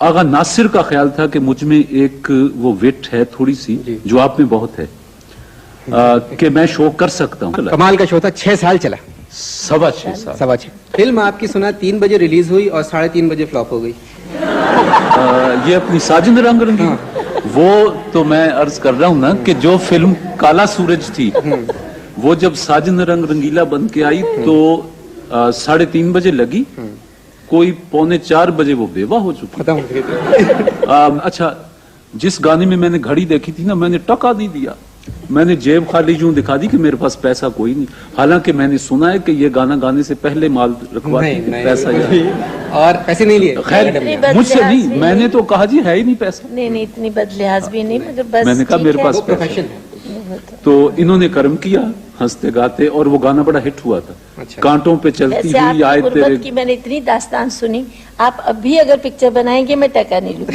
آغا ناصر کا خیال تھا کہ مجھ میں ایک وہ وٹ ہے تھوڑی سی جو آپ میں بہت ہے کہ میں شو کر سکتا ہوں. کمال کا شو تھا, 6 سال چلا. 6.25 سال. 6.25. فلم آپ کی سنا 3 بجے ریلیز ہوئی اور 3:30 بجے فلاپ ہو گئی. یہ اپنی ساجن رنگ رنگیلا, وہ تو میں عرض کر رہا ہوں نا کہ جو فلم کالا سورج تھی وہ جب ساجن رنگ رنگیلا بن کے آئی تو 3:30 بجے لگی, کوئی 3:45 بجے وہ بیوہ ہو چکی. اچھا, جس گانے میں میں نے گھڑی دیکھی تھی نا, میں نے ٹکا نہیں دیا, میں نے جیب خالی یوں دکھا دی کہ میرے پاس پیسہ کوئی نہیں, حالانکہ میں نے سنا ہے کہ یہ گانا گانے سے پہلے مال رکھواتی تھی, پیسہ اور پیسے نہیں لیے. خیر مجھ سے نہیں, میں نے تو کہا جی ہے ہی نہیں پیسہ. نہیں اتنی بدلحاظ بھی نہیں, مگر بس میں نے کہا میرے پاس پیسہ. تو انہوں نے کرم کیا ہنستے گاتے, اور وہ گانا بڑا ہٹ ہوا تھا, کانٹوں پہ چلتی ہوئی آئے تیرے کی. میں نے اتنی داستان سنی, آپ اب بھی اگر پکچر بنائیں گے میں ٹکا نہیں لوں.